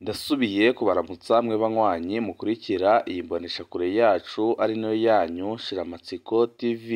Ndasubiye kubaramutsa mwe banywanyi mukurikira iyi mboneshakure yacu ari nayo yanyu Shiramatsiko TV.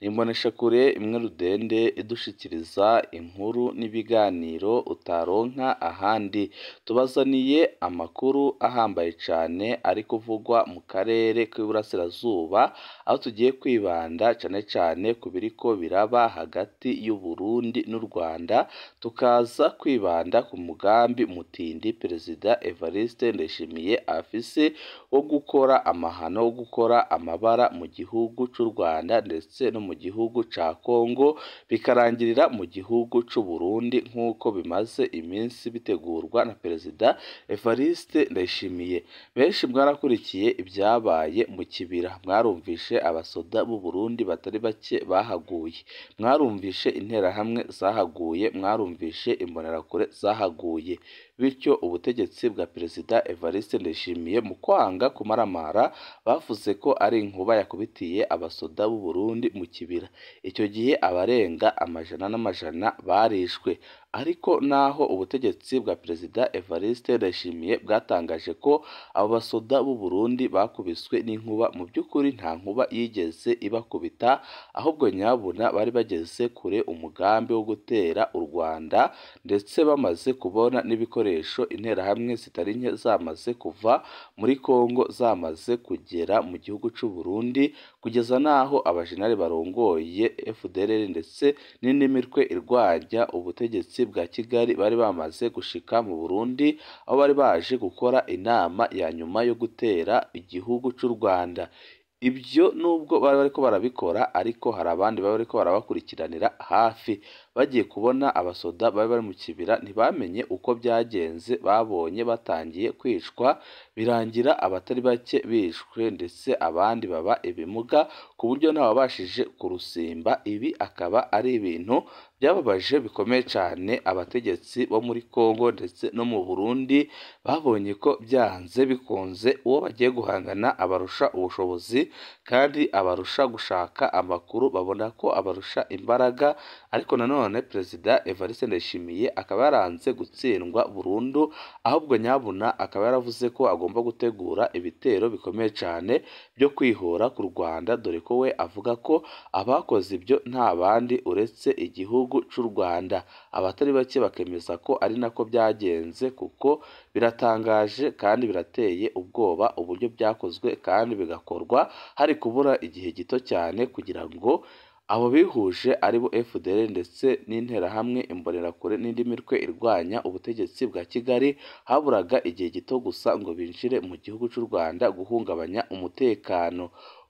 Ni imboneshakure imwe rudende idushikiriza inkuru n'ibiganiro utaronka ahandi. Tubazaniye amakuru ahambaye cyane ari kuvugwa mu karere k'iburasirazuba, aho tugiye kwibanda cyane cyane ku biriko biraba hagati y'u Burundi n'u Rwanda, tukaza kwibanda ku mugambi mutindi Perezida Evariste Ndayishimiye afise wo gukora amahano, wo gukora amabara mu gihugu cy'u Rwanda ndetse no mu gihugu ca Kongo, bikarangirira mu gihugu cy'u Burundi nk'uko bimaze iminsi bitegurwa na Perezida Evariste Ndayishimiye. Benshi mwarakurikiye ibyabaye mu kibira, mwarumvishe abasoda b'u Burundi batari bake bahaguye, mwarumvishe interahamwe zahaguye, mwarumvishe imbonerakure zahaguye. Bityo ubutegetsi bwa Perezida Evariste Ndayishimiye mu kwanga kumaramara bavuze ko ari inkuba yakubitiye abasoda b'u Burundi mu kibira. Icyo gihe abarenga amajana n'amajana barishwe, ariko naho ubutegetsi bwa Perezida Evariste Ndayishimiye bwatangaje ko abo basoda b'u Burundi bakubiswe n'inkuba, mu by'ukuri nta nkuba yigeze ibakubita, ahubwo nyabuna bari bageze kure umugambi wo gutera u Rwanda, ndetse bamaze kubona n'ibikoresho interahamwe zitari nke zamaze kuva muri Kongo, zamaze kugera mu gihugu cy'u Burundi, kugeza naho abajenerali barongoye FDLR ndetse n'indi mitwe irwanya ubutegetsi bwa Kigali bari bamaze gushika mu Burundi, aho bari baje gukora inama ya nyuma yo gutera igihugu cy'u Rwanda. Ibyo nubwo bari bariko barabikora, ariko hari abandi bari bariko barabakurikiranira hafi. Bagiye kubona abasoda bari bari mu kibira ntibamenye uko byagenze, babonye batangiye kwicwa, birangira abatari bake bishwe ndetse abandi baba ibimuga ku buryo ntawabashije kurusimba. Ibi akaba ari ibintu byababaje bikomeye cyane abategetsi bo muri Kongo ndetse no mu Burundi. Babonye ko byanze bikunze uwo bagiye guhangana abarusha ubushobozi kandi abarusha gushaka amakuru, babona ko abarusha imbaraga, ariko nanone Perezida Evariste Ndayishimiye akaba yaranze gutsindwa burundu, ahubwo nyabuna akaba yaravuze ko agomba gutegura ibitero bikomeye cyane byo kwihora ku Rwanda, dore ko we avuga ko abakoze ibyo nta bandi uretse igihugu cy'u Rwanda. Abatari bake bakemeza ko ari nako byagenze, kuko biratangaje kandi birateye ubwoba uburyo byakozwe, kandi bigakorwa hari kubura igihe gito cyane kugira ngo abo bihuje ari bo FDL ndetse n'interahamwe, imbonerakure n'indi mitwe irwanya ubutegetsi bwa Kigali, haburaga igihe gito gusa ngo binjire mu gihugu cy'u Rwanda guhungabanya umutekano.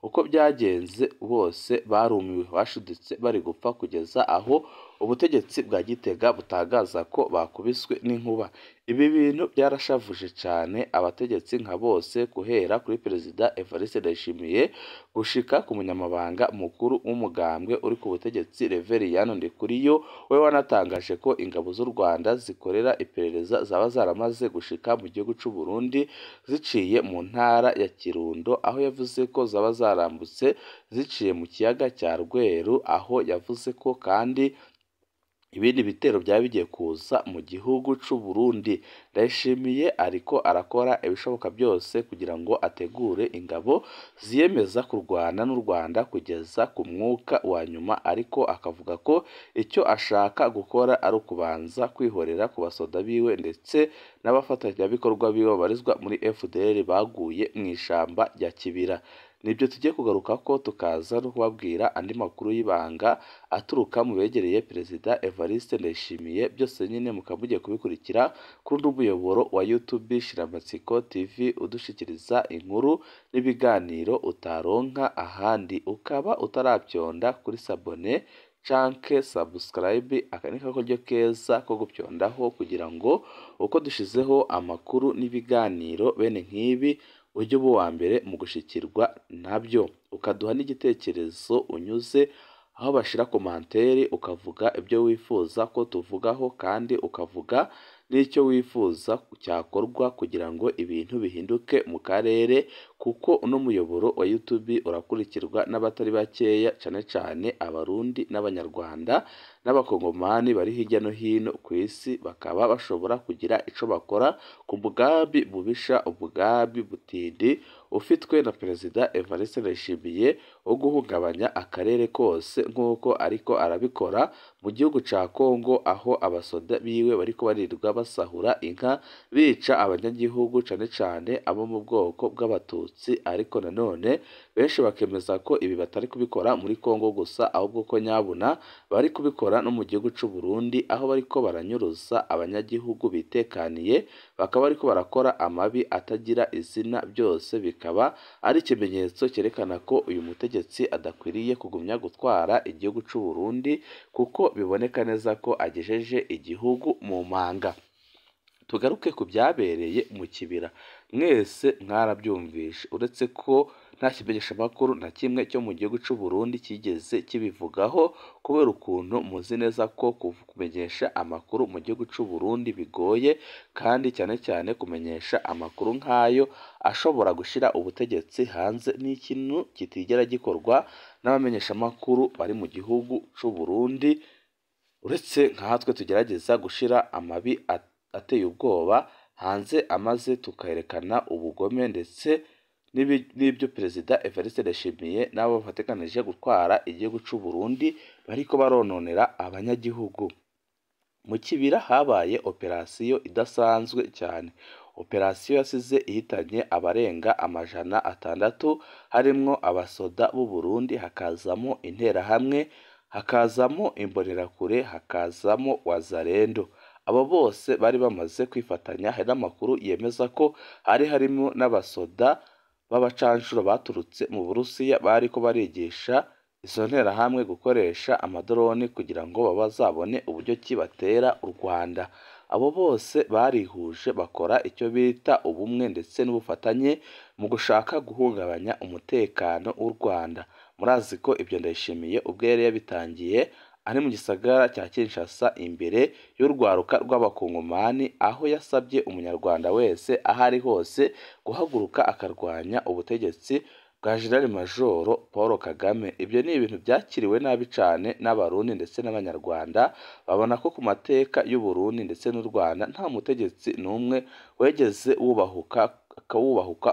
Uko byagenze bose barumiwe, bashuditse bari gupfa, kugeza aho ubutegetsi bwa Gitega butangaza ko bakubiswe n'inkuba. Ibi bintu byarashavuje cyane abategetsi nka bose, guhera kuri Perezida Evariste Ndayishimiye gushika ku munyamabanga mukuru w'umugambwe uri ku butegetsi Reveriyani Ndikuriyo, we wanatangaje ko ingabo z'u Rwanda zikorera iperereza zaba zaramaze gushika mu gihugu cy'u Burundi ziciye mu ntara ya Kirundo, aho yavuze ko zaba zarambutse ziciye mu kiyaga cya Rweru, aho yavuze ko kandi ibindi bitero byaba bigiye kuza mu gihugu cy'u Burundi. Ndayishimiye ariko arakora ibishoboka byose kugira ngo ategure ingabo ziyemeza kurwana n'u Rwanda kugeza ku mwuka wa nyuma, ariko akavuga ko icyo ashaka gukora ari ukubanza kwihorera ku basoda biwe ndetse n'abafatanyabikorwa biwe babarizwa muri FDL baguye mu ishamba rya Kibira. Nibyo tugiye kugaruka ko, tukaza no kubabwira andi makuru y'ibanga aturuka mu begereye Perezida Evariste Ndayishimiye. Byose nyine mukaba mugiye kubikurikira kuri uno muyoboro wa YouTube Shiramatsiko TV, udushikiriza inkuru n'ibiganiro utaronka ahandi. Ukaba utarabyonda kuri sabone canke subscribe, aka ni kakoryo keza ko gupyondaho kugira ngo uko dushizeho amakuru n'ibiganiro bene nk'ibi ujye uba uwa mbere mu gushikirwa nabyo. Ukaduha n'igitekerezo unyuze aho bashira komantere, ukavuga ibyo wifuza ko tuvugaho, kandi ukavuga n'icyo wifuza cyakorwa kugira ngo ibintu bihinduke mu karere, kuko uno muyoboro wa YouTube urakurikirwa n'abatari bakeya, cyane cyane abarundi n'abanyarwanda n'abakongomani bari hirya no hino ku isi bakaba bashobora kugira ico bakora ku mugambi bubisha, umugambi butindi ufitwe na Perezida Evariste Ndayishimiye wo guhungabanya akarere kose nk'uko ariko arabikora mu gihugu ca Kongo, aho abasoda biwe bariko barirwa basahura inka, bica abanyagihugu cane cane abo mu bwoko bw'abatutsi. Ariko nanone benshi bakemeza ko ibi batari kubikora muri Kongo gusa, ahubwo ko nyabuna bari kubikora no mu gihugu c'u Burundi, aho bariko baranyuruza abanyagihugu bitekaniye, bakaba bariko barakora amabi atagira izina. Byose bikaba ari ikimenyetso cyerekana ko uyu mutegetsi adakwiriye kugumya gutwara igihugu c'u Burundi, kuko biboneka neza ko agejeje igihugu mu manga. Tugaruke ku byabereye mu kibira. Mwese mwarabyumvishe, uretse ko nta kimenyesha amakuru na kimwe cyo mu gihugu c'u Burundi kigeze kibivugaho, kubera ukuntu muzi neza ko kumenyesha amakuru mu gihugu c'u Burundi bigoye, kandi cyane cyane kumenyesha amakuru nk'ayo ashobora gushira ubutegetsi hanze n'ikintu kitigera gikorwa n'abamenyesha amakuru bari mu gihugu c'u Burundi, uretse nkatwe tugerageza gushira amabi ateye ubwoba hanze, amaze tukerekana ubugome ndetse n'ibyo Perezida Evariste Ndayishimiye n'abo bateganije gutwara igihugu c'u Burundi bariko barononera abanyagihugu. Mu kibira habaye operasiyo idasanzwe cyane, operasiyo yasize ihitanye abarenga 600, harimwo abasoda b'u Burundi, hakazamo interahamwe, hakazamo imbonerakure, hakazamo wazalendo. Abo bose bari bamaze kwifatanya. Hari n'amakuru yemeza ko harimo n'abasoda b'abacanshuro baturutse mu Burusiya bariko barigisha izo nterahamwe gukoresha amadoroni kugira ngo bazabone uburyo ki batera u Rwanda. Abo bose barihuje bakora icyo bita ubumwe ndetse n'ubufatanye mu gushaka guhungabanya umutekano w'u Rwanda. Murazi ko ibyo Ndayishimiye ubwo yari yabitangiye ari mu gisagara cya Kinshasa imbere y'urwaruka rw'abakongomani, aho yasabye umunyarwanda wese aho ari hose guhaguruka akarwanya ubutegetsi bwa General Major Paul Kagame. Ibyo ni ibintu byakiriwe nabi cyane n'abarundi ndetse n'abanyarwanda, babona ko ku mateka y'u Burundi ndetse n'u Rwanda nta mutegetsi n'umwe wegeze wubahuka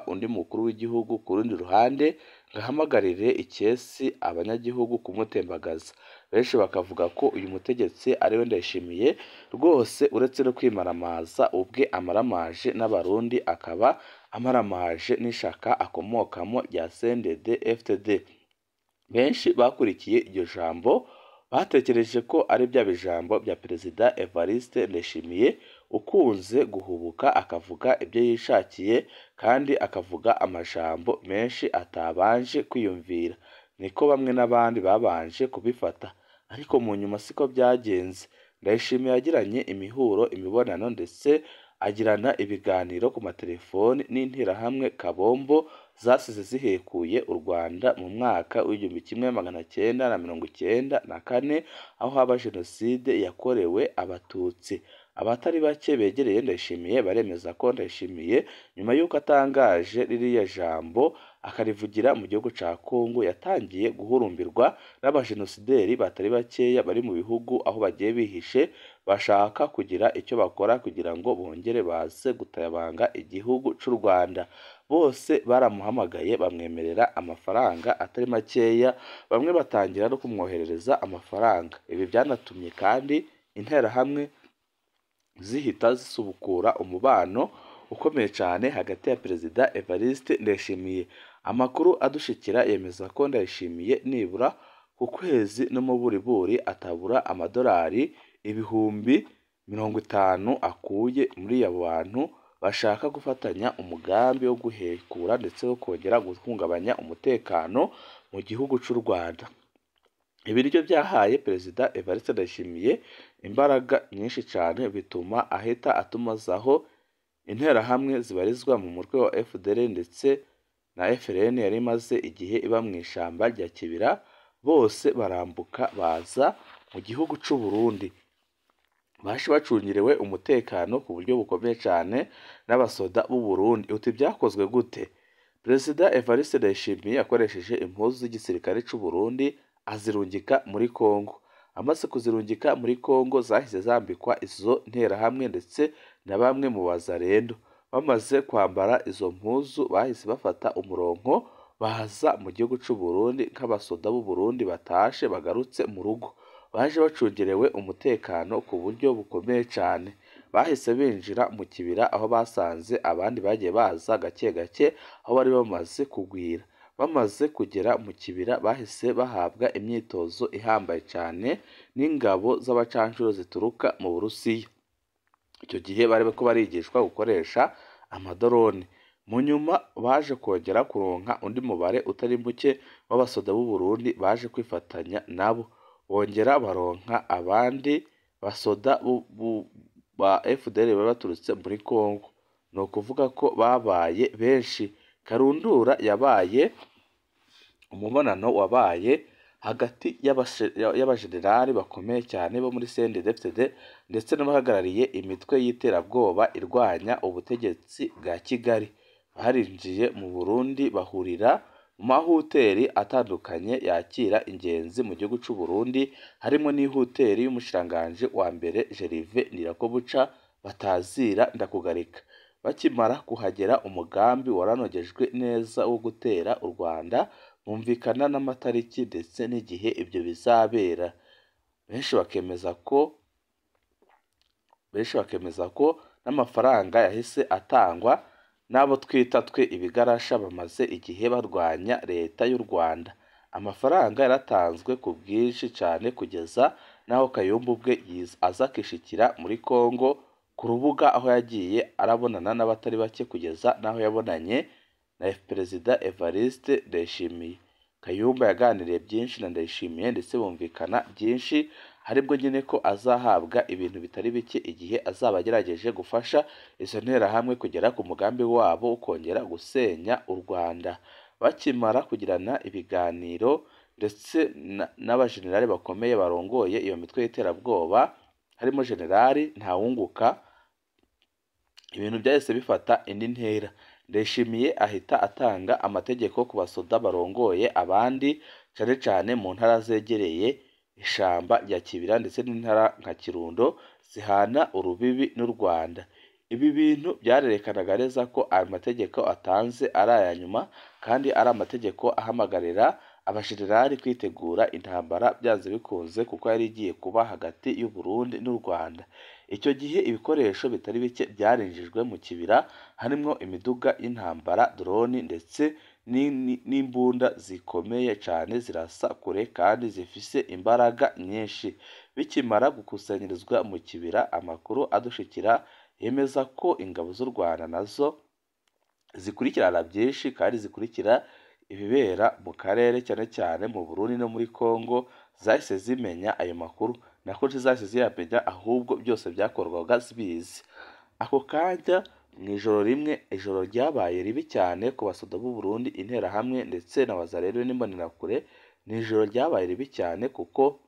undi mukuru w'igihugu ku rundi ruhande ngahamagarire icyesi abanyagihugu kumutembagaza. Benshi bakavuga ko uyu mutegetsi ariwe Ndayishimiye rwose, uretse no kwimaramaza ubwe amaramaje n'abarundi, akaba amaramaje n'ishaka akomokamo rya CNDD FDD. Benshi bakurikiye iryo jambo batekereje ko ari bya bijambo bya Perezida Evariste Ndayishimiye ukunze guhubuka akavuga ibyo yishakiye, kandi akavuga amajambo menshi atabanje kwiyumvira. Niko bamwe n'abandi babanje kubifata, ariko mu nyuma siko byagenze. Ndayishimiye yagiranye imibonano ndetse agirana ibiganiro ku matelefoni n'interahamwe kabombo zasize zihekuye u Rwanda mu mwaka w'1994, aho haba jenoside yakorewe abatutsi. Abatari bake begereye Ndayishimiye baremeza ko Ndayishimiye nyuma y'uko atangaje ririya jambo akarivugira mu gihugu ca Kongo, yatangiye guhurumbirwa n'abajenosideri batari bakeya bari mu bihugu aho bagiye bihishe, bashaka kugira icyo bakora kugira ngo bongere baze gutayabanga igihugu c'u Rwanda. Bose baramuhamagaye bamwemerera amafaranga atari makeya, bamwe batangira no kumwoherereza amafaranga. Ibi byanatumye kandi interahamwe zihita zisubukura umubano ukomeye cyane hagati ya Perezida Evariste Ndayishimiye. Amakuru adushikira yemeza ko Ndayishimiye nibura ku kwezi no mu buriburi atabura amadolari 50,000 akuye muri abo bantu bashaka gufatanya umugambi wo guhekura ndetse no kongera guhungabanya umutekano mu gihugu c'u Rwanda. Ibiryo byahaye Perezida Evariste Ndayishimiye imbaraga nyinshi cyane, bituma ahita atumazaho interahamwe zibarizwa mu mutwe wa FDL ndetse na FRN yari imaze igihe iba mu ishamba rya Kibira. Bose barambuka baza mu gihugu c'u Burundi, baje bacungiriwe umutekano ku buryo bukomeye cyane n'abasoda b'u Burundi. Uti byakozwe gute? Perezida Evariste Ndayishimiye yakoresheje impuzu z'igisirikare c'u Burundi azirungika muri Kongo, amaze kuzirungika muri Kongo zahise zambikwa izo nterahamwe ndetse na bamwe mu bazarendo. Bamaze kwambara izo mpuzu bahise bafata umurongo baza mu gihugu cy'u Burundi nk'abasoda b'u Burundi batashe bagarutse mu rugo. Baje bacungerewe umutekano ku buryo bukomeye cyane. Bahise binjira mu kibira aho basanze abandi bagiye baza gake gake aho bari bamaze kugwira. Bamaze kugera mu kibira bahise bahabwa imyitozo ihambaye cyane n'ingabo z'abacanshuro zituruka mu Burusiya. Icyo gihe bari ko barigishwa gukoresha amadorone. Mu nyuma baje kongera kuronka undi mubare utari muke w'abasoda b'u Burundi baje kwifatanya nabo. Bongera baronka abandi basoda ba FDL bari baturutse muri Kongo. Ni ukuvuga ko babaye benshi. Karundura yabaye umubonano wabaye hagati y'abajenerali bakomeye cyane bo muri CNDD-FDD ndetse n'abahagarariye imitwe y'iterabwoba irwanya ubutegetsi bwa Kigali. Barinjiye mu Burundi bahurira mu mahoteli atandukanye yakira ingenzi mu gihugu cy'u Burundi, harimo n'ihoteli y'umushiranganje wa mbere Gervais Ndirakobuca batazira ndakugarika. Bakimara kuhagera umugambi waranogejwe neza wo gutera u Rwanda, bumvikana n'amatariki ndetse n'igihe ibyo bizabera. Benshi bakemeza ko n'amafaranga yahise atangwa n'abo twita twe ibigarasha bamaze igihe barwanya leta y'u Rwanda. Amafaranga yaratanzwe ku bwinshi cyane kugeza n'aho Kayumba ubwe aza akishikira muri Kongo ku rubuga aho yagiye arabonana n'abatari bake kugeza n'aho yabonanye na Perezida Evariste Ndayishimiye. Kayumba yaganiriye byinshi na Ndayishimiye ndetse bumvikana byinshi, haribwo nyine ko azahabwa ibintu bitari bike igihe azaba agerageje gufasha izo nterahamwe kugera ku mugambi wabo wo kongera gusenya u Rwanda. Bakimara kugirana ibiganiro ndetse n'abajenerali bakomeye barongoye iyo mitwe y'iterabwoba, harimo Generali Ntawunguka, ibintu byahise bifata indi ntera. Ndayishimiye ahita atanga amategeko ku basoda barongoye abandi cyane cyane mu ntara zegereye ishamba rya Kibira ndetse n'intara nka Kirundo zihana urubibi n'u Rwanda. Ibi bintu byarerekanaga neza ko ayo mategeko atanze ari aya nyuma kandi ari amategeko ahamagarira abajenerali kwitegura intambara byanze bikunze kuko yari igiye kuba hagati y'u Burundi n'u Rwanda. Icyo gihe ibikoresho bitari bike byarinjijwe mu kibira, harimo imiduga y'intambara, drone ndetse n'imbunda zikomeye cyane zirasa kure kandi zifise imbaraga nyinshi. Bikimara gukusanyirizwa mu kibira, amakuru adushikira yemeza ko ingabo z'u Rwanda nazo zikurikirana byinshi kandi zikurikira ibibera mu karere cyane cyane mu Burundi no muri Kongo. Zahise zimenya ayo makuru, nako zahise ziyamenya, ahubwo byose byakorwaga zibizi. Ako kanya mu ijoro rimwe, ijoro ryabaye ribi cyane ku basoda b'u Burundi, interahamwe ndetse na bazarendo n'imbonerakure. Ni ijoro ryabaye ribi cyane kuko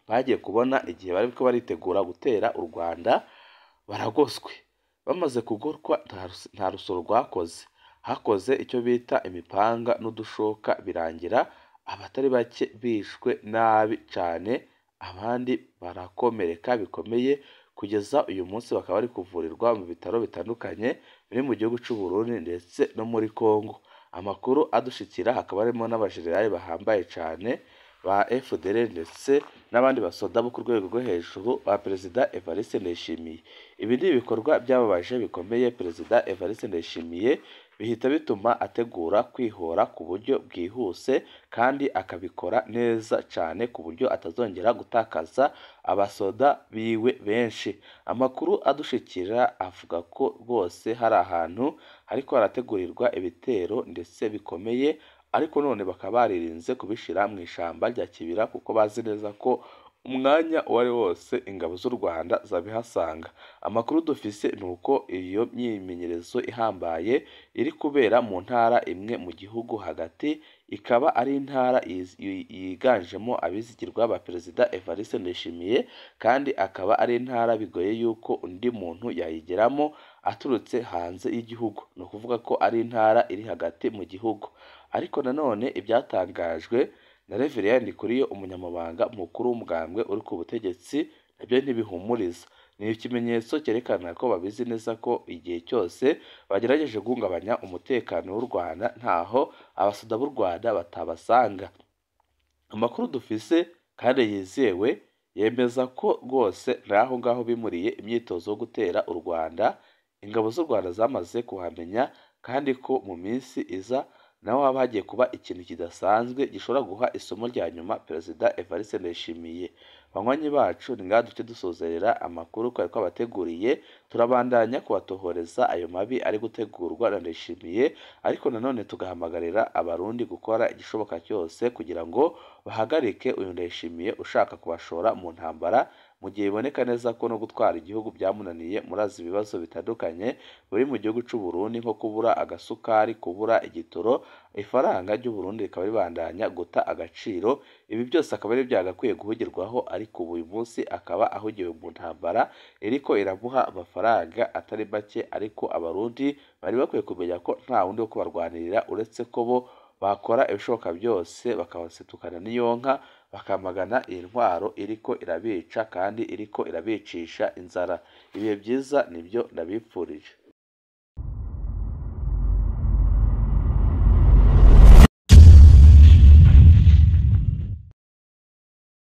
bagiye kubona igihe bari ko baritegura gutera u Rwanda baragoswe. Bamaze kugorwa nta rusoro rwakoze, hakoze icyo bita imipanga n'udushoka, birangira abatari bake bishwe nabi cyane, abandi barakomereka bikomeye. Kugeza uyu munsi bakaba bari kuvurirwa mu bitaro bitandukanye biri mu gihugu cy'u Burundi ndetse no muri Kongo. Amakuru adushikira hakaba harimo n'abajenerali bahambaye cyane ba FDL ndetse n'abandi basoda bo ku rwego rwo hejuru ba Perezida Evariste Ndayishimiye. Ibi ni ibikorwa byababaje bikomeye Perezida Evariste Ndayishimiye, bihita bituma ategura kwihora ku buryo bwihuse kandi akabikora neza cyane ku buryo atazongera gutakaza abasoda biwe benshi. Amakuru adushikira avuga ko bose hari ahantu ariko harategurirwa ibitero ndetse bikomeye, ariko none bakaba baririnze kubishira mu ishamba rya Kibira kuko bazi neza ko umwanya wari wose ingabo z'u Rwanda zabihasanga. Amakuru dufise ni uko iyo myimenyerezo ihambaye iri kubera mu ntara imwe mu gihugu hagati, ikaba ari intara yiganjemo abizigirwa ba Perezida Evariste Ndayishimiye, kandi akaba ari intara bigoye yuko undi muntu yayigeramo aturutse hanze y'igihugu. Ni ukuvuga ko ari intara iri hagati mu gihugu. Ariko nanone ibyatangajwe na Reverien Ndikuriyo umunyamabanga mukuru w'umugambwe uri ku butegetsi nabyo ntibihumuriza. Ni ikimenyetso cyerekana ko babizi neza ko igihe cyose bagerageje guhungabanya umutekano w'u Rwanda ntaho abasoda b'u Rwanda batabasanga. Amakuru dufise kandi yizewe yemeza ko rwose naho ngaho bimuriye imyitozo yo gutera u Rwanda, ingabo z'u Rwanda zamaze kuhamenya kandi ko mu minsi iza naho haba hagiye kuba ikintu kidasanzwe gishobora guha isomo rya nyuma Perezida Evariste Ndayishimiye. Banywanyi bacu ni ngaha duce dusozerera amakuru twari twabateguriye, turabandanya kubatohoreza ayo mabi ari gutegurwa na Ndayishimiye, ariko nanone tugahamagarira abarundi gukora igishoboka cyose kugira ngo bahagarike uyu Ndayishimiye ushaka kubashora mu ntambara, mu gihe biboneka neza ko no gutwara igihugu byamunaniye. Murazi ibibazo bitandukanye biri mu gihugu cy'u Burundi nko kubura agasukari, kubura igitoro, ifaranga ry'u Burundi rikaba ribandanya guta agaciro. Ibi byose akaba ari byagakwiye guhugirwaho, ariko uyu munsi akaba ahugiwe mu ntambara iriko iramuha amafaranga atari make, ariko abarundi bari bakwiye kumenya ko nta wundi wo kubarwanirira uretse ko bo bakora ibishoboka byose bakabasetukana n'iyonka, bakamagana iyi ntwaro iriko irabica kandi iriko irabicisha inzara. Ibihe byiza nibyo ndabipfurije.